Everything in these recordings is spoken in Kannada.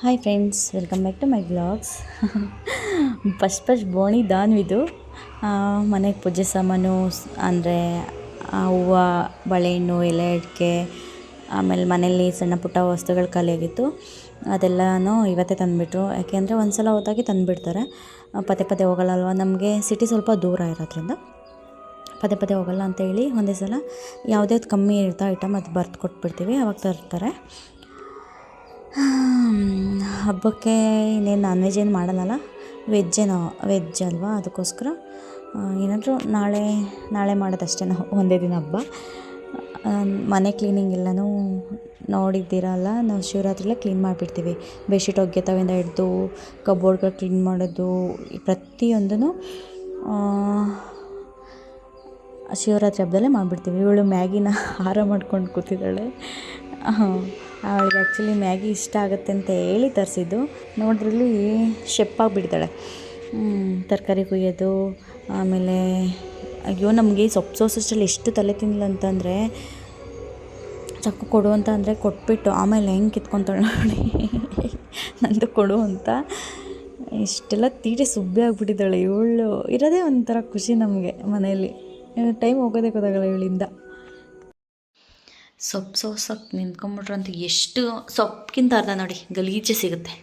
Hi friends, welcome back to my vlogs. First ಬೋಣಿ ದಾನ್ವಿದು ಮನೆಗೆ ಪೂಜೆ ಸಾಮಾನು ಅಂದರೆ ಹೂವು, ಬಾಳೆಹಣ್ಣು, ಎಲೆ ಅಡಿಕೆ, ಆಮೇಲೆ ಮನೇಲಿ ಸಣ್ಣ ಪುಟ್ಟ ವಸ್ತುಗಳು ಖಾಲಿಯಾಗಿತ್ತು. ಅದೆಲ್ಲನೂ ಇವತ್ತೇ ತಂದುಬಿಟ್ರು. ಯಾಕೆಂದರೆ ಒಂದು ಸಲ ಹೋದಾಗೆ ತಂದುಬಿಡ್ತಾರೆ. ಪದೇ ಪದೇ ಹೋಗಲ್ಲಲ್ವ, ನಮಗೆ ಸಿಟಿ ಸ್ವಲ್ಪ ದೂರ ಇರೋದ್ರಿಂದ ಪದೇ ಪದೇ ಹೋಗಲ್ಲ ಅಂತೇಳಿ ಒಂದೇ ಸಲ ಯಾವುದ್ಯಾವ್ದು ಕಮ್ಮಿ ಇರ್ತಾ ಐಟಮ್ ಅದು ಬರ್ದು ಕೊಟ್ಬಿಡ್ತೀವಿ, ಅವಾಗ ತರ್ತಾರೆ. ಹಬ್ಬಕ್ಕೆ ಇನ್ನೇನು ನಾನ್ ವೆಜ್ ಏನು ಮಾಡಲ್ಲಲ್ಲ, ವೆಜ್ ಅಲ್ವಾ, ಅದಕ್ಕೋಸ್ಕರ ಏನಾದರೂ ನಾಳೆ ಮಾಡೋದಷ್ಟೇ. ನಾವು ಒಂದೇ ದಿನ ಹಬ್ಬ. ಮನೆ ಕ್ಲೀನಿಂಗ್ ಎಲ್ಲನೂ ನೋಡಿದ್ದೀರಲ್ಲ, ನಾವು ಶಿವರಾತ್ರಿಲೇ ಕ್ಲೀನ್ ಮಾಡಿಬಿಡ್ತೀವಿ. ಬೆಡ್ಶೀಟ್ ಒಗೆತವಿಂದ ಹಿಡ್ದು ಕಬೋರ್ಡ್ಗಳು ಕ್ಲೀನ್ ಮಾಡೋದು, ಪ್ರತಿಯೊಂದೂ ಶಿವರಾತ್ರಿ ಹಬ್ಬದಲ್ಲೇ ಮಾಡಿಬಿಡ್ತೀವಿ. ಇವಳು ಮ್ಯಾಗಿನ ಹಾರ ಮಾಡ್ಕೊಂಡು ಕೂತಿದ್ದಾಳೆ. ಅವಳಿಗೆ ಆ್ಯಕ್ಚುಲಿ ಮ್ಯಾಗಿ ಇಷ್ಟ ಆಗುತ್ತೆ ಅಂತ ಹೇಳಿ ತರಿಸಿದ್ದು. ನೋಡಿದ್ರಲ್ಲಿ ಶೆಪ್ಪಾಗಿಬಿಡ್ತಾಳೆ. ತರಕಾರಿ ಕುಯ್ಯೋದು, ಆಮೇಲೆ ಅಯ್ಯೋ ನಮಗೆ ಸೊಪ್ಪು ಸೋಸಷ್ಟರಲ್ಲಿ ಎಷ್ಟು ತಲೆ ತಿನ್ನಲ್ಲ ಅಂತಂದರೆ, ಚಾಕು ಕೊಡು ಅಂತ ಅಂದರೆ ಕೊಟ್ಬಿಟ್ಟು ಆಮೇಲೆ ಹೆಂಗೆ ಕಿತ್ಕೊತಾಳೆ ನೋಡಿ, ನಂದು ಕೊಡು ಅಂತ. ಇಷ್ಟೆಲ್ಲ ತೀಟೆ ಸುಬ್ಬಿ ಆಗಿಬಿಟ್ಟಿದ್ದಾಳೆ. ಇವಳು ಇರೋದೇ ಒಂಥರ ಖುಷಿ ನಮಗೆ ಮನೆಯಲ್ಲಿ. ಟೈಮ್ ಹೋಗೋದೇ ಗೊತ್ತಾಗಲ್ಲ ಇವಳಿಂದ. ಸೊಪ್ಪು ಸೋಸಕ್ಕೆ ನಿಂತ್ಕೊಂಬಿಟ್ರಂತೂ ಎಷ್ಟು ಸೊಪ್ಪಿಗಿಂತ ಅರ್ಧ ನೋಡಿ ಗಲೀಜೆ ಸಿಗುತ್ತೆ.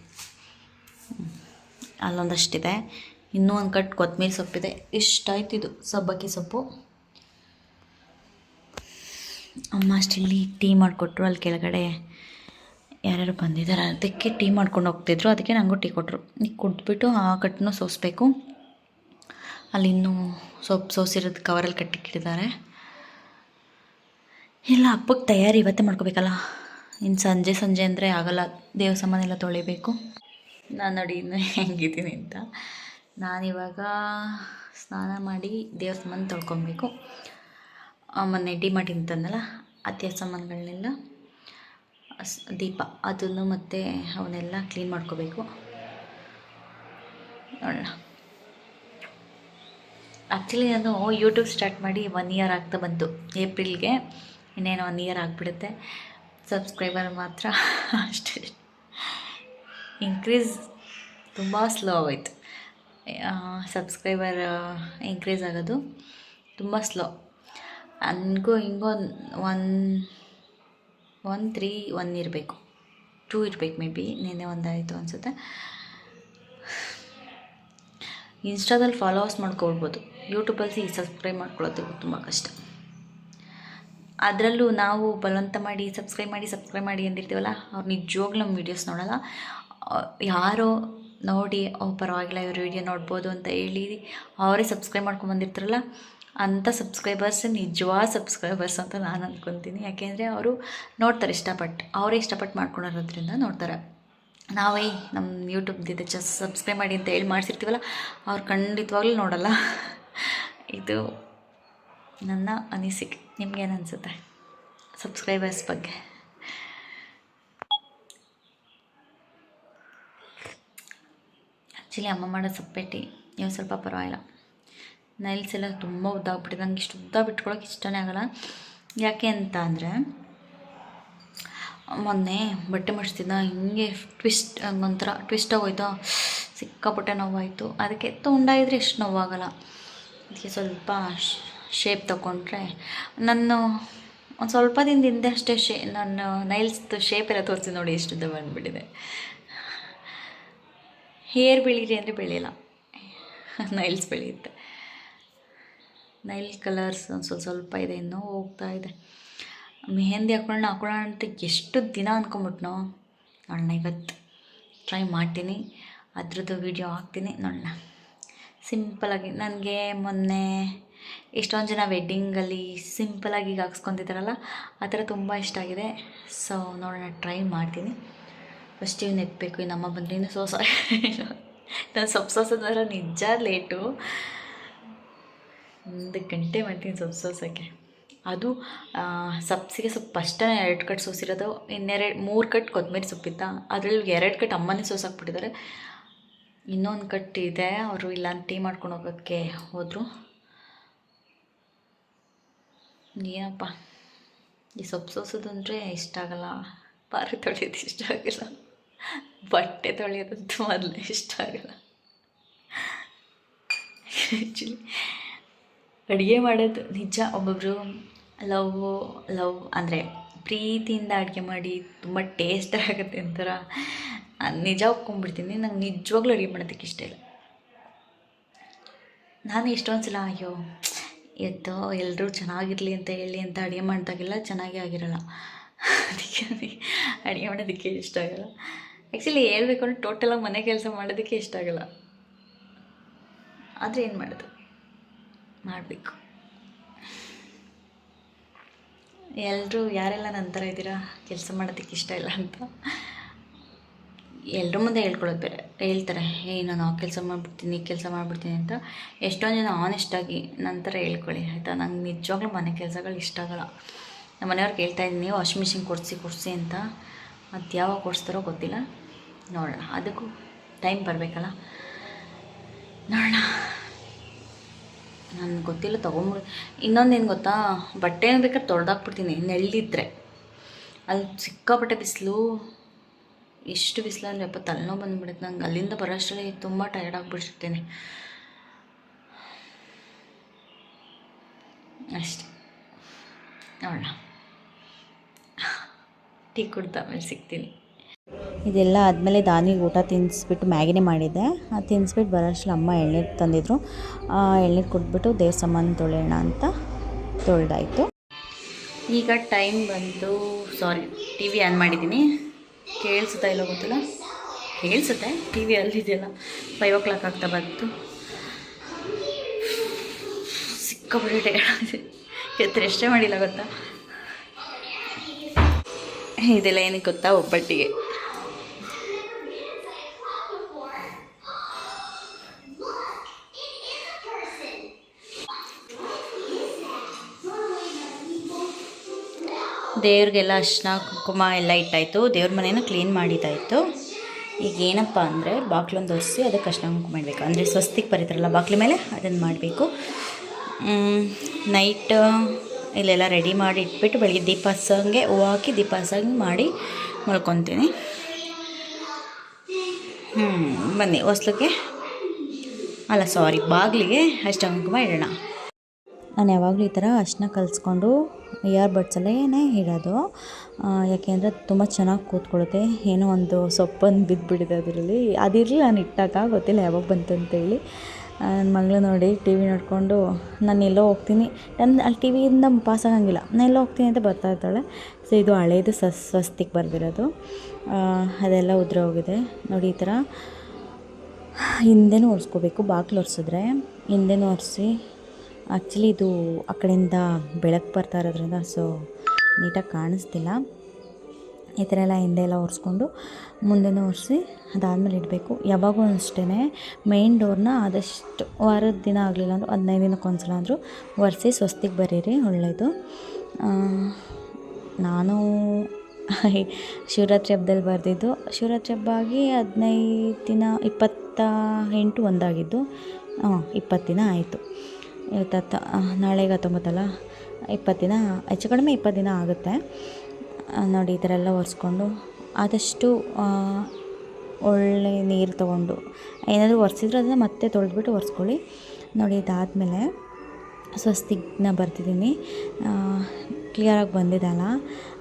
ಅಲ್ಲೊಂದಷ್ಟಿದೆ, ಇನ್ನೂ ಒಂದು ಕಟ್ ಕೊತ್ತಂಬರಿ ಸೊಪ್ಪಿದೆ. ಇಷ್ಟಾಯ್ತಿದ್ದು ಸಬ್ಬಕ್ಕಿ ಸೊಪ್ಪು. ಅಮ್ಮ ಅಷ್ಟಿಲ್ಲಿ ಟೀ ಮಾಡಿಕೊಟ್ರು. ಅಲ್ಲಿ ಕೆಳಗಡೆ ಯಾರ್ಯಾರು ಬಂದಿದ್ದಾರೆ, ಅದಕ್ಕೆ ಟೀ ಮಾಡ್ಕೊಂಡು ಹೋಗ್ತಿದ್ರು. ಅದಕ್ಕೆ ನನಗೂ ಟೀ ಕೊಟ್ಟರು. ಈಗ ಕುಡಿದ್ಬಿಟ್ಟು ಆ ಕಟ್ಟನ್ನು ಸೋಸಬೇಕು. ಅಲ್ಲಿ ಇನ್ನೂ ಸೊಪ್ಪು ಸೋಸಿರೋದು ಕವರಲ್ಲಿ ಕಟ್ಟಿಕ್ಕಿಟ್ಟಿದ್ದಾರೆ. ಇಲ್ಲ, ಹಬ್ಬಕ್ಕೆ ತಯಾರಿ ಇವತ್ತೇ ಮಾಡ್ಕೋಬೇಕಲ್ಲ. ಇನ್ನು ಸಂಜೆ ಅಂದರೆ ಆಗಲ್ಲ, ದೇವ್ರ ಸಾಮಾನೆಲ್ಲ ತೊಳಿಬೇಕು. ನಾನು ನೋಡಿ ಇನ್ನು ಹೆಂಗಿದ್ದೀನಿ ಅಂತ. ನಾನಿವಾಗ ಸ್ನಾನ ಮಾಡಿ ದೇವ್ರ ಸಾಮಾನು ತೊಳ್ಕೊಬೇಕು. ಮೊನ್ನೆ ಡಿಮಾರ್ಟ್ ಅಂತಂದಲ್ಲ, ಅತ್ಯ ಸಾಮಾನುಗಳನ್ನೆಲ್ಲ, ದೀಪ ಅದನ್ನು ಮತ್ತು ಅವನ್ನೆಲ್ಲ ಕ್ಲೀನ್ ಮಾಡ್ಕೋಬೇಕು. ನೋಡೋಣ. ಆ್ಯಕ್ಚುಲಿ ನಾನು ಯೂಟ್ಯೂಬ್ ಸ್ಟಾರ್ಟ್ ಮಾಡಿ 1 ಇಯರ್ ಆಗ್ತಾ ಬಂತು. ಏಪ್ರಿಲ್ಗೆ ಇನ್ನೇನು 1 ಇಯರ್ ಆಗಿಬಿಡುತ್ತೆ. ಸಬ್ಸ್ಕ್ರೈಬರ್ ಮಾತ್ರ ಅಷ್ಟೇ ಇನ್ಕ್ರೀಸ್ ತುಂಬ ಸ್ಲೋ ಆಗೋಯ್ತು. ಸಬ್ಸ್ಕ್ರೈಬರ್ ಇನ್ಕ್ರೀಸ್ ಆಗೋದು ತುಂಬ ಸ್ಲೋ. ನನಗೂ ಹಿಂಗೋ 1 ಇರಬೇಕು, 2 ಇರಬೇಕು ಮೇ ಬಿ. ನಿನ್ನೆ ಒಂದಾಯಿತು ಅನಿಸುತ್ತೆ. ಇನ್ಸ್ಟಾದಲ್ಲಿ ಫಾಲೋವರ್ಸ್ ಮಾಡ್ಕೊಳ್ಬೋದು, ಯೂಟ್ಯೂಬಲ್ಲಿ ಸಬ್ಸ್ಕ್ರೈಬ್ ಮಾಡ್ಕೊಳ್ಳೋದು ತುಂಬ ಕಷ್ಟ. ಅದರಲ್ಲೂ ನಾವು ಬಲವಂತ ಮಾಡಿ ಸಬ್ಸ್ಕ್ರೈಬ್ ಮಾಡಿ ಅಂದಿರ್ತೀವಲ್ಲ, ಅವ್ರು ನಿಜವಾಗ್ಲೂ ನಮ್ಮ ವೀಡಿಯೋಸ್ ನೋಡೋಲ್ಲ. ಯಾರೋ ನೋಡಿ ಪರವಾಗಿಲ್ಲ ಇವ್ರ ವೀಡಿಯೋ ನೋಡ್ಬೋದು ಅಂತ ಹೇಳಿ ಅವರೇ ಸಬ್ಸ್ಕ್ರೈಬ್ ಮಾಡ್ಕೊಂಬಂದಿರ್ತಾರಲ್ಲ, ಅಂಥ ಸಬ್ಸ್ಕ್ರೈಬರ್ಸ್ ನಿಜವಾದ ಸಬ್ಸ್ಕ್ರೈಬರ್ಸ್ ಅಂತ ನಾನು ಅಂದ್ಕೊತೀನಿ. ಯಾಕೆಂದರೆ ಅವರು ನೋಡ್ತಾರೆ, ಅವರೇ ಇಷ್ಟಪಟ್ಟು ಮಾಡ್ಕೊಂಡಿರೋದ್ರಿಂದ ನೋಡ್ತಾರೆ. ನಾವೇ ನಮ್ಮ ಯೂಟ್ಯೂಬ್ದಿದೆ ಸಬ್ಸ್ಕ್ರೈಬ್ ಮಾಡಿ ಅಂತ ಹೇಳಿ ಮಾಡಿಸಿರ್ತೀವಲ್ಲ, ಅವ್ರು ಖಂಡಿತವಾಗ್ಲೂ ನೋಡಲ್ಲ. ಇದು ನನ್ನ ಅನಿಸಿಕೆ. ನಿಮ್ಗೇನು ಅನಿಸುತ್ತೆ ಸಬ್ಸ್ಕ್ರೈಬರ್ಸ್ ಬಗ್ಗೆ? ಆ್ಯಕ್ಚುಲಿ ಅಮ್ಮ ಮಾಡೋ ಸಪ್ಪೆಟ್ಟಿ ನೀವು ಸ್ವಲ್ಪ ಪರವಾಗಿಲ್ಲ. ನೈಲ್ಸ್ ಎಲ್ಲ ತುಂಬ ಉದ್ದ ಆಗ್ಬಿಟ್ಟಿದೆ. ನಂಗೆ ಇಷ್ಟು ಉದ್ದ ಬಿಟ್ಕೊಳಕ್ಕೆ ಇಷ್ಟನೇ ಆಗೋಲ್ಲ. ಯಾಕೆ ಅಂತ ಅಂದರೆ, ಮೊನ್ನೆ ಬಟ್ಟೆ ಮಡಿಸ್ತಿದ್ದ, ಹಿಂಗೆ ಒಂಥರ ಟ್ವಿಸ್ಟ್ ಆಗೋಯ್ತು, ಸಿಕ್ಕಾಪಟ್ಟೆ ನೋವಾಯಿತು. ಅದಕ್ಕೆ ತೊಗೊಂಡಾಗಿದ್ರೆ ಎಷ್ಟು ನೋವಾಗಲ್ಲ. ಅದಕ್ಕೆ ಸ್ವಲ್ಪ ಶೇಪ್ ತೊಗೊಂಡ್ರೆ, ನಾನು ಒಂದು ಸ್ವಲ್ಪ ದಿನದ ಹಿಂದೆ ಅಷ್ಟೇ ನಾನು ನೈಲ್ಸ್ದು ಶೇಪ್ ಎಲ್ಲ ತೋರಿಸಿ ನೋಡಿ, ಎಷ್ಟು ಉದ್ದ ಬಂದುಬಿಟ್ಟಿದೆ. ಹೇರ್ ಬೆಳೀರಿ ಅಂದರೆ ಬೆಳೆಯಲ್ಲ, ನೈಲ್ಸ್ ಬೆಳೆಯುತ್ತೆ. ನೈಲ್ ಕಲರ್ಸ್ ಒಂದು ಸ್ವಲ್ಪ ಇದೆ, ಇನ್ನೂ ಹೋಗ್ತಾ ಇದೆ. ಮೆಹಂದಿ ಹಾಕೊಳ್ಳೋಣ ಅಂತ ಎಷ್ಟು ದಿನ ಅಂದ್ಕೊಂಬಿಟ್ನೋ. ನೋಡೋಣ, ಇವತ್ತು ಟ್ರೈ ಮಾಡ್ತೀನಿ, ಅದ್ರದ್ದು ವೀಡಿಯೋ ಹಾಕ್ತೀನಿ. ನೋಡೋಣ. ಸಿಂಪಲಾಗಿ, ನನಗೆ ಮೊನ್ನೆ ಎಷ್ಟೊಂದು ಜನ ವೆಡ್ಡಿಂಗಲ್ಲಿ ಸಿಂಪಲಾಗಿ ಈಗ ಹಾಕ್ಸ್ಕೊತಿದ್ದಾರಲ್ಲ, ಆ ಥರ ತುಂಬ ಇಷ್ಟ ಆಗಿದೆ. ಸೊ ನೋಡೋಣ, ಟ್ರೈ ಮಾಡ್ತೀನಿ. ಫಸ್ಟ್ ಇವ್ನು ಎತ್ತಬೇಕು. ಇನ್ನಮ್ಮ ಬಂದರೆ ಇನ್ನೂ ನಾನು ಸೊಪ್ಪು ಸೋಸೋದಾದ್ರೆ ನಿಜ ಲೇಟು, 1 ಗಂಟೆ ಮಾಡ್ತೀನಿ ಸೊಪ್ಪು ಸೋಸೋಕ್ಕೆ. ಅದು ಸಬ್ಸಿಗೆ ಸೊಪ್ಪು ಅಷ್ಟೇ 2 ಕಟ್ ಸೋಸಿರೋದು. 3 ಕಟ್ ಕೊತ್ತಂಬರಿ ಸೊಪ್ಪಿತ್ತ, ಅದರಲ್ಲಿ 2 ಕಟ್ ಅಮ್ಮನೇ ಸೋಸಾಕ್ಬಿಟ್ಟಿದ್ದಾರೆ. ಇನ್ನೊಂದು ಕಟ್ ಇದೆ, ಅವರು ಇಲ್ಲ ಟೀ ಮಾಡ್ಕೊಂಡು ಹೋಗೋಕ್ಕೆ ಹೋದರು. ಏನಪ್ಪ, ಈ ಸೊಪ್ಪು ಸೋಸೋದು ಅಂದರೆ ಇಷ್ಟ ಆಗಲ್ಲ, ಪಾತ್ರೆ ತೊಳೆಯೋದು ಇಷ್ಟ ಆಗಲ್ಲ, ಬಟ್ಟೆ ತೊಳೆಯೋದಂತೂ ಮೊದಲು ಇಷ್ಟ ಆಗಲ್ಲ. ಆ್ಯಕ್ಚುಲಿ ಅಡುಗೆ ಮಾಡೋದು ನಿಜ ಒಬ್ಬೊಬ್ಬರು ಲವ್ ಅಂದರೆ ಪ್ರೀತಿಯಿಂದ ಅಡುಗೆ ಮಾಡಿ ತುಂಬ ಟೇಸ್ಟ್ ಆಗುತ್ತೆ ಅಂತಾರ. ನಿಜ ಒಪ್ಕೊಂಡ್ಬಿಡ್ತೀನಿ, ನಂಗೆ ನಿಜವಾಗ್ಲೂ ಅಡುಗೆ ಮಾಡೋದಕ್ಕೆ ಇಷ್ಟ ಇಲ್ಲ. ನಾನು ಎಷ್ಟೊಂದು ಸಲ ಅಯ್ಯೋ ಎತ್ತೋ ಎಲ್ಲರೂ ಚೆನ್ನಾಗಿರಲಿ ಅಂತ ಹೇಳಿ ಅಂತ ಅಡುಗೆ ಮಾಡಿದಾಗೆಲ್ಲ ಚೆನ್ನಾಗೇ ಆಗಿರಲ್ಲ. ಅದಕ್ಕೆ ಅಡುಗೆ ಮಾಡೋದಕ್ಕೆ ಇಷ್ಟ ಆಗಲ್ಲ. ಆ್ಯಕ್ಚುಲಿ ಹೇಳ್ಬೇಕು ಅಂದರೆ ಟೋಟಲಾಗಿ ಮನೆ ಕೆಲಸ ಮಾಡೋದಕ್ಕೆ ಇಷ್ಟ ಆಗಲ್ಲ. ಆದರೆ ಏನು ಮಾಡೋದು, ಮಾಡಬೇಕು. ಎಲ್ಲರೂ ಯಾರೆಲ್ಲ ನನ್ನ ಥರ ಇದ್ದೀರಾ ಕೆಲಸ ಮಾಡೋದಕ್ಕೆ ಇಷ್ಟ ಇಲ್ಲ ಅಂತ ಎಲ್ಲರ ಮುಂದೆ ಹೇಳ್ಕೊಳ್ಳೋದು ಬೇರೆ, ಹೇಳ್ತಾರೆ ನಾನು ಆ ಕೆಲಸ ಮಾಡಿಬಿಡ್ತೀನಿ ಅಂತ. ಎಷ್ಟೊಂದು ಜನ ಆನೆಸ್ಟಾಗಿ ನನ್ನ ಥರ ಹೇಳ್ಕೊಳ್ಳಿ ಆಯಿತಾ. ನಂಗೆ ನಿಜವಾಗ್ಲೂ ಮನೆ ಕೆಲಸಗಳು ಇಷ್ಟ ಆಗಲ್ಲ. ನಮ್ಮ ಮನೆಯವ್ರಿಗೆ ಹೇಳ್ತಾಯಿದ್ದೀನಿ ವಾಷಿಂಗ್ ಮಿಷಿನ್ ಕೊಡಿಸಿ ಅಂತ. ಅದು ಯಾವಾಗ ಕೊಡಿಸ್ತಾರೋ ಗೊತ್ತಿಲ್ಲ, ನೋಡೋಣ. ಅದಕ್ಕೂ ಟೈಮ್ ಬರಬೇಕಲ್ಲ, ನೋಡೋಣ. ನನಗೆ ಗೊತ್ತಿಲ್ಲ, ತೊಗೊಂಬಿಡಿ. ಇನ್ನೊಂದೇನು ಗೊತ್ತಾ, ಬಟ್ಟೆ ಬೇಕಾದ್ರೆ ತೊಳೆದಾಕ್ಬಿಡ್ತೀನಿ ನೆಳ್ಳಿದ್ರೆ. ಅಲ್ಲಿ ಸಿಕ್ಕಾಪಟ್ಟೆ ಬಿಸಿಲು, ಎಷ್ಟು ಬಿಸಿಲು ಅಂದರೆ ಅಪ್ಪ ತಲೆನೋವು ಬಂದುಬಿಡುತ್ತೆ ನಂಗೆ. ಅಲ್ಲಿಂದ ಬರೋಷ್ಟರಲ್ಲಿ ತುಂಬ ಟಯರ್ಡ್ ಆಗಿಬಿಟ್ಟಿರ್ತೀನಿ ಅಷ್ಟೆ. ನೋಡೋಣ, ಟೀ ಕುಡ್ದು ಆಮೇಲೆ ಸಿಗ್ತೀನಿ. ಇದೆಲ್ಲ ಆದಮೇಲೆ ದಾನಿಗೆ ಊಟ ತಿನ್ನಿಸ್ಬಿಟ್ಟು ಮ್ಯಾಗಿನೇ ಮಾಡಿದ್ದೆ. ಅದು ತಿನ್ನಿಸ್ಬಿಟ್ಟು ಬರೋಷ್ಟರಲ್ಲಿ ಅಮ್ಮ ಎಳ್ನೀರು ತಂದಿದ್ರು. ಎಳ್ನೀರು ಕುಡಿದ್ಬಿಟ್ಟು ದೇವ್ರ ಸಾಮಾನು ತೊಳೆಯೋಣ ಅಂತ ತೊಳೆದಾಯಿತು. ಈಗ ಟೈಮ್ ಬಂತು, ಟಿ ವಿ ಆನ್ ಮಾಡಿದ್ದೀನಿ. ಕೇಳಿಸುತ್ತಾ ಇಲ್ಲ ಗೊತ್ತಿಲ್ಲ, ಕೇಳಿಸುತ್ತೆ. ಟಿ ವಿ ಅಲ್ಲಿದೆಯಲ್ಲ, 5 o'clock ಆಗ್ತಾ ಬಂತು. ಸಿಕ್ಕಾಪಟ್ಟೆ ಟಯರ್ಡ್, ಇವತ್ತು ರೆಸ್ಟೇ ಮಾಡಿಲ್ಲ ಗೊತ್ತಾ. ಇದೆಲ್ಲ ಏನಕ್ಕೆ ಗೊತ್ತಾ, ಒಬ್ಬಟ್ಟಿಗೆ. ದೇವ್ರಿಗೆಲ್ಲ ಅರ್ಶಿನ ಕುಂಕುಮ ಎಲ್ಲ ಇಟ್ಟಾಯಿತು. ದೇವ್ರ ಮನೇನ ಕ್ಲೀನ್ ಮಾಡಿದ್ದಾಯಿತು. ಈಗ ಏನಪ್ಪ ಅಂದರೆ ಬಾಗ್ಲೊಂದು ಒರೆಸಿ ಅದಕ್ಕೆ ಅರ್ಶಿನ ಕುಂಕುಮ ಮಾಡಬೇಕು. ಅಂದರೆ ಸ್ವಸ್ತಿಕ್ ಬರೀತಾರಲ್ಲ ಬಾಗ್ಲ ಮೇಲೆ, ಅದನ್ನು ಮಾಡಬೇಕು. ನೈಟ್ ಇಲ್ಲೆಲ್ಲ ರೆಡಿ ಮಾಡಿ ಇಟ್ಬಿಟ್ಟು ಬೆಳಿಗ್ಗೆ ದೀಪ ಹಚ್ಚಂಗೆ ಹೂವು ಹಾಕಿ ದೀಪ ಹಚ್ಚಂಗೆ ಮಾಡಿ ಮಲ್ಕೊತೀನಿ. ಬನ್ನಿ ಹೊಸ್ಲಿಗೆ ಬಾಗಿಲಿಗೆ ಅರ್ಶಿನ ಕುಂಕುಮ ಇಡೋಣ. ನಾನು ಯಾವಾಗಲೂ ಈ ಥರ ಅರ್ಶಿನ ಕಲಿಸ್ಕೊಂಡು ಇಯರ್ ಬಡ್ಸಲ್ಲೇ ಇಡೋದು. ಯಾಕೆಂದರೆ ತುಂಬ ಚೆನ್ನಾಗಿ ಕೂತ್ಕೊಳ್ಳುತ್ತೆ. ಏನೋ ಒಂದು ಸೊಪ್ಪೊಂದು ಬಿದ್ದುಬಿಟ್ಟಿದೆ ಅದರಲ್ಲಿ, ಅದಿರಲಿ ನಾನು ಇಟ್ಟಾಗ ಗೊತ್ತಿಲ್ಲ ಯಾವಾಗ ಬಂತಂತೇಳಿ. ನನ್ನ ಮಗಳು ನೋಡಿ ಟಿ ವಿ ನೋಡಿಕೊಂಡು ನಾನು ಎಲ್ಲೋ ಹೋಗ್ತೀನಿ, ಅಲ್ಲಿ ಟಿ ವಿಯಿಂದ ಪಾಸ್ ಆಗೋಂಗಿಲ್ಲ, ನಾನು ಎಲ್ಲೋ ಹೋಗ್ತೀನಿ ಅಂತ ಬರ್ತಾ ಇರ್ತಾಳೆ. ಸೊ ಇದು ಹಳೇದು ಸ್ವಸ್ತಿಕ್ ಬರೆದಿರೋದು, ಅದೆಲ್ಲ ಉದುರಿ ಹೋಗಿದೆ ನೋಡಿ. ಈ ಥರ ಹಿಂದೆನೂ ಒರೆಸ್ಕೋಬೇಕು. ಬಾಗಿಲು ಒರೆಸಿದ್ರೆ ಹಿಂದೆನೂ ಒರೆಸಿ. ಆ್ಯಕ್ಚುಲಿ ಇದು ಆ ಕಡೆಯಿಂದ ಬೆಳಕು ಬರ್ತಾ ಇರೋದ್ರಿಂದ ಸೊ ನೀಟಾಗಿ ಕಾಣಿಸ್ತಿಲ್ಲ. ಈ ಥರ ಎಲ್ಲ ಹಿಂದೆ ಎಲ್ಲ ಒರೆಸ್ಕೊಂಡು ಮುಂದೆನೂ ಒರೆಸಿ ಅದಾದಮೇಲೆ ಇಡಬೇಕು. ಯಾವಾಗೂ ಅಷ್ಟೇ ಮೇನ್ ಡೋರ್ನ ಆದಷ್ಟು ವಾರದ ದಿನ ಆಗಲಿಲ್ಲ ಅಂದರೂ 15 ದಿನಕ್ಕೊಂದ್ಸಲ ಆದರೂ ಒರೆಸಿ ಸ್ವಸ್ತಿಗೆ ಬರೀರಿ, ಒಳ್ಳೆಯದು. ನಾನು ಶಿವರಾತ್ರಿ ಹಬ್ಬದಲ್ಲಿ ಬರೆದಿದ್ದು. ಶಿವರಾತ್ರಿ ಹಬ್ಬ ಆಗಿ 15 ದಿನ 28 ಒಂದಾಗಿದ್ದು. 20 ದಿನ ಆಯಿತು. ನಾಳೆಗೆ 19 ಅಲ್ಲ, 20 ದಿನ ಹೆಚ್ಚು ಕಡಿಮೆ 20 ದಿನ ಆಗುತ್ತೆ ನೋಡಿ. ಈ ಥರ ಎಲ್ಲ ಒರೆಸ್ಕೊಂಡು ಆದಷ್ಟು ಒಳ್ಳೆ ನೀರು ತೊಗೊಂಡು ಏನಾದರೂ ಒರೆಸಿದ್ರೆ ಅದನ್ನು ಮತ್ತೆ ತೊಳೆದ್ಬಿಟ್ಟು ಒರೆಸ್ಕೊಳ್ಳಿ ನೋಡಿ. ಇದಾದಮೇಲೆ ಸ್ವಸ್ತಿಗ್ನ ಬರ್ತಿದ್ದೀನಿ, ಕ್ಲಿಯರಾಗಿ ಬಂದಿದ್ದಲ್ಲ.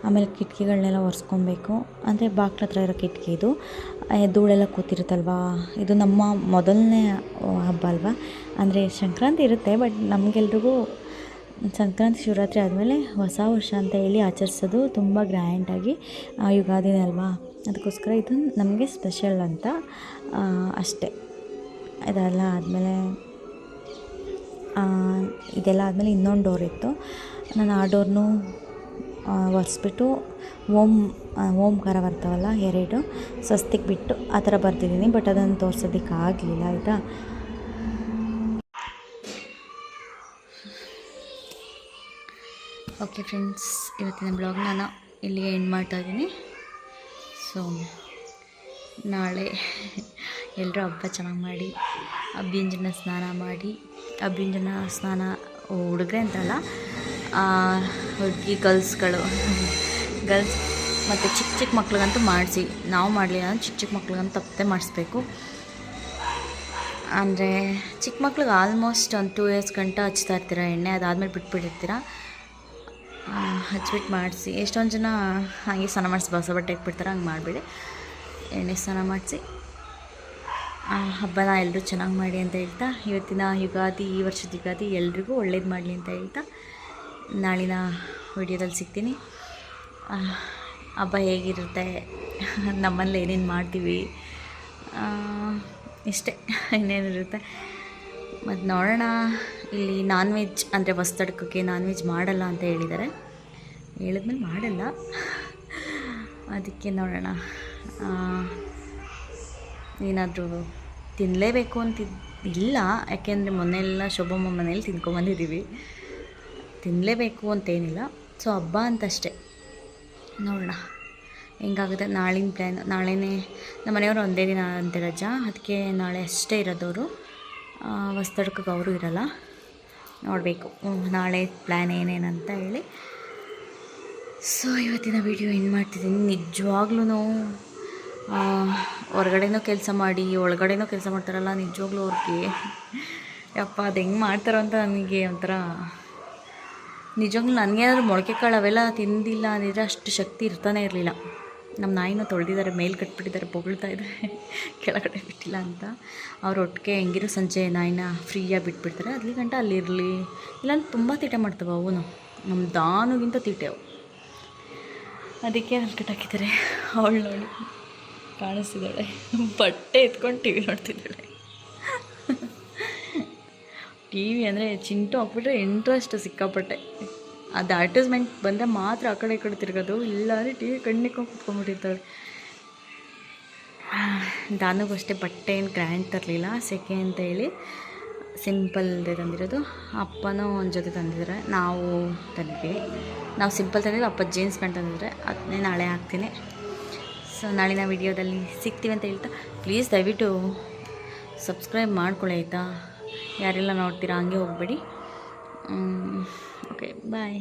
ಆಮೇಲೆ ಕಿಟಕಿಗಳನ್ನೆಲ್ಲ ಒರೆಸ್ಕೊಬೇಕು. ಅಂದರೆ ಬಾಗ್ಲ ಹತ್ರ ಇರೋ ಕಿಟಕಿ ಇದು, ಧೂಳೆಲ್ಲ ಕೂತಿರುತ್ತಲ್ವ. ಇದು ನಮ್ಮ ಮೊದಲನೇ ಹಬ್ಬ ಅಲ್ವಾ. ಅಂದರೆ ಸಂಕ್ರಾಂತಿ ಇರುತ್ತೆ, ಬಟ್ ನಮಗೆಲ್ರಿಗೂ ಸಂಕ್ರಾಂತಿ ಶಿವರಾತ್ರಿ ಆದಮೇಲೆ ಹೊಸ ವರ್ಷ ಅಂತ ಹೇಳಿ ಆಚರಿಸೋದು ತುಂಬ ಗ್ರ್ಯಾಂಡಾಗಿ. ಯುಗಾದಿನೇ ಅಲ್ವಾ, ಅದಕ್ಕೋಸ್ಕರ ಇದು ನಮಗೆ ಸ್ಪೆಷಲ್ ಅಂತ ಅಷ್ಟೇ. ಇದೆಲ್ಲ ಆದಮೇಲೆ ಇನ್ನೊಂದು ಡೋರ್ ಇತ್ತು. ನಾನು ಆ ಡೋರ್ನು ಒರೆಸ್ಬಿಟ್ಟು ಓಂಕಾರ ಬರ್ತಾವಲ್ಲ 2 ಸ್ವಸ್ತಿಕ್ ಬಿಟ್ಟು ಆ ಥರ ಬರ್ತಿದ್ದೀನಿ. ಬಟ್ ಅದನ್ನು ತೋರ್ಸೋದಕ್ಕೆ ಆಗಲಿಲ್ಲ ಆಯಿತಾ. ಓಕೆ ಫ್ರೆಂಡ್ಸ್, ಇವತ್ತಿನ ಬ್ಲಾಗ್ ನಾನು ಇಲ್ಲಿಗೆ ಎಂಡ್ ಮಾಡ್ತಾಯಿದ್ದೀನಿ. ಸೊ ನಾಳೆ ಎಲ್ಲರೂ ಹಬ್ಬ ಚೆನ್ನಾಗಿ ಮಾಡಿ ಅಭ್ಯಂಜನ ಸ್ನಾನ ಮಾಡಿ, ಅಭ್ಯಂಜನ ಸ್ನಾನ ಹುಡುಗರೆ ಅಂತಲ್ಲ, ಹುಡುಗಿ ಗರ್ಲ್ಸ್ ಮತ್ತು ಚಿಕ್ಕ ಚಿಕ್ಕ ಮಕ್ಳಿಗಂತೂ ಮಾಡಿಸಿ, ನಾವು ಮಾಡಲಿಲ್ಲ ಅಂದ್ರೆ ಚಿಕ್ಕ ಚಿಕ್ಕ ಮಕ್ಳಿಗಂತೂ ತಪ್ಪದೆ ಮಾಡಿಸ್ಬೇಕು. ಅಂದರೆ ಚಿಕ್ಕ ಮಕ್ಳಿಗೆ ಆಲ್ಮೋಸ್ಟ್ ಒಂದು 2 ಇಯರ್ಸ್ ಗಂಟ ಹಚ್ತಾ ಇರ್ತೀರ ಎಣ್ಣೆ, ಅದಾದಮೇಲೆ ಬಿಟ್ಬಿಟ್ಟಿರ್ತೀರ. ಹಚ್ಬಿಟ್ಟು ಮಾಡಿಸಿ. ಎಷ್ಟೊಂದು ಜನ ಹಾಗೆ ಸ್ನಾನ ಮಾಡಿಸಿ ಹೊಸ ಬಟ್ಟೆ ಇಟ್ಬಿಡ್ತಾರೆ, ಹಂಗೆ ಮಾಡಿಬಿಡಿ. ಎಣ್ಣೆ ಸ್ನಾನ ಮಾಡಿಸಿ ಹಬ್ಬನ ಎಲ್ಲರೂ ಚೆನ್ನಾಗಿ ಮಾಡಿ ಅಂತ ಹೇಳ್ತಾ, ಇವತ್ತಿನ ಯುಗಾದಿ, ಈ ವರ್ಷದ ಯುಗಾದಿ ಎಲ್ರಿಗೂ ಒಳ್ಳೇದು ಮಾಡಲಿ ಅಂತ ಹೇಳ್ತಾ ನಾಳಿನ ವಿಡಿಯೋದಲ್ಲಿ ಸಿಗ್ತೀನಿ. ಹಬ್ಬ ಹೇಗಿರುತ್ತೆ, ನಮ್ಮಲ್ಲಿ ಏನೇನು ಮಾಡ್ತೀವಿ, ಇಷ್ಟೇ, ಇನ್ನೇನಿರುತ್ತೆ. ಮತ್ತು ನೋಡೋಣ. ಇಲ್ಲಿ ನಾನ್ ವೆಜ್ ಅಂದರೆ ಹೊಸ್ತಡ್ಕಕ್ಕೆ ನಾನ್ ವೆಜ್ ಮಾಡಲ್ಲ ಅಂತ ಹೇಳಿದ್ದಾರೆ. ಹೇಳಿದ್ಮೇಲೆ ಮಾಡಲ್ಲ, ಅದಕ್ಕೆ ನೋಡೋಣ. ಏನಾದರೂ ತಿನ್ನಲೇಬೇಕು ಇಲ್ಲ, ಯಾಕೆಂದರೆ ಮೊನ್ನೆಲ್ಲ ಶೋಭಮ್ಮ ಮನೇಲಿ ತಿನ್ಕೊಂಬಂದಿದ್ದೀವಿ. ತಿನ್ನಲೇಬೇಕು ಅಂತೇನಿಲ್ಲ, ಸೊ ಹಬ್ಬ ಅಂತಷ್ಟೇ. ನೋಡೋಣ ಹೆಂಗಾಗುತ್ತೆ. ನಾಳಿನ ಪ್ಲ್ಯಾನ್, ನಾಳೆನೇ ನಮ್ಮ ಮನೆಯವರು ಒಂದೇ ದಿನ ಅಂತ ರಜಾ, ಅದಕ್ಕೆ ನಾಳೆ ಅಷ್ಟೇ ಇರೋದವರು. ಹೊಸ್ತಡ್ಕಕ್ಕೆ ಅವರು ಇರಲ್ಲ. ನೋಡಬೇಕು ನಾಳೆ ಪ್ಲ್ಯಾನ್ ಏನೇನಂತ ಹೇಳಿ. ಸೊ ಇವತ್ತಿನ ವಿಡಿಯೋ ಏನು ಮಾಡ್ತಿದ್ದೀನಿ. ನಿಜವಾಗ್ಲೂ ಹೊರಗಡೆನೂ ಕೆಲಸ ಮಾಡಿ ಒಳಗಡೆನೂ ಕೆಲಸ ಮಾಡ್ತಾರಲ್ಲ, ನಿಜವಾಗ್ಲೂ ಅವ್ರಿಗೆ ಯಪ್ಪ ಅದು ಹೆಂಗೆ ಮಾಡ್ತಾರೋ ಅಂತ ನನಗೆ ಒಂಥರ. ನಿಜವಾಗ್ಲೂ ನನಗೇನಾದ್ರು ಮೊಳಕೆ ಕಾಳು ಅವೆಲ್ಲ ತಿಂದಿಲ್ಲ ಅಂದಿದ್ರೆ ಅಷ್ಟು ಶಕ್ತಿ ಇರ್ತಾನೆ ಇರಲಿಲ್ಲ. ನಮ್ಮ ನಾಯಿನ ತೊಳೆದಿದ್ದಾರೆ, ಮೇಲೆ ಕಟ್ಬಿಟ್ಟಿದ್ದಾರೆ, ಬೊಗಳ್ತಾ ಇದ್ದಾರೆ ಕೆಳಗಡೆ ಬಿಟ್ಟಿಲ್ಲ ಅಂತ. ಅವ್ರ ಒಟ್ಟಿಗೆ ಹೆಂಗಿರೋ ಸಂಜೆ ನಾಯಿನ ಫ್ರೀಯಾಗಿ ಬಿಟ್ಬಿಡ್ತಾರೆ, ಅಲ್ಲಿ ಗಂಟ ಅಲ್ಲಿರಲಿ. ಇಲ್ಲಾಂದ್ರೆ ತುಂಬ ತೀಟೆ ಮಾಡ್ತವೆ ಅವನು, ನಮ್ಮ ದಾನುಗಿಂತ ತೀಟೆ ಅವು. ಅದಕ್ಕೆ ಅಲ್ಲಿ ಕಟ್ಟಾಕಿದ್ದಾರೆ. ಅವಳು ನೋಡಿ ಕಾಣಿಸ್ತಿದ್ದಾಳೆ, ಬಟ್ಟೆ ಎತ್ಕೊಂಡು ಟಿ ವಿ ನೋಡ್ತಿದ್ದಾಳೆ. ಟಿ ವಿ ಅಂದರೆ ಚಿಂಟು ಹಾಕ್ಬಿಟ್ರೆ ಇಂಟ್ರೆಸ್ಟ್ ಸಿಕ್ಕಾಪಟ್ಟೆ. ಅದು ಅಡ್ವರ್ಟೈಸ್ಮೆಂಟ್ ಬಂದರೆ ಮಾತ್ರ ಆ ಕಡೆ ಈ ಕಡೆ ತಿರ್ಗೋದು, ಇಲ್ಲಾಂದರೆ ಟಿ ವಿ ಕಣ್ಣಿಕೊಂಡು ಕುತ್ಕೊಂಡ್ಬಿಟ್ಟಿರ್ತಾಳೆ. ದಾನಿಗೂ ಅಷ್ಟೇ ಬಟ್ಟೆ ಏನು ಗ್ರ್ಯಾಂಡ್ ತರಲಿಲ್ಲ, ಸೆಕೆ ಅಂತ ಹೇಳಿ ಸಿಂಪಲ್ದೇ ತಂದಿರೋದು. ಅಪ್ಪನೂ ಒಂದು ಜೊತೆ ತಂದಿದ್ದಾರೆ, ನಾವು ತಂದಿದ್ದೀವಿ. ನಾವು ಸಿಂಪಲ್ ತಂದಿದ್ದು, ಅಪ್ಪ ಜೀನ್ಸ್ ಪ್ಯಾಂಟ್ ತಂದಿದ್ರೆ, ಅದನ್ನೇ ನಾಳೆ ಹಾಕ್ತೀನಿ. ಸೊ ನಾಳಿನ ವಿಡಿಯೋದಲ್ಲಿ ಸಿಗ್ತೀವಿ ಅಂತ ಹೇಳ್ತಾ, ಪ್ಲೀಸ್ ದಯವಿಟ್ಟು ಸಬ್ಸ್ಕ್ರೈಬ್ ಮಾಡ್ಕೊಳ್ಳಿ ಆಯಿತಾ. ಯಾರೆಲ್ಲ ನೋಡ್ತೀರಾ ಹಂಗೆ ಹೋಗಬೇಡಿ. ಓಕೆ ಬಾಯ್.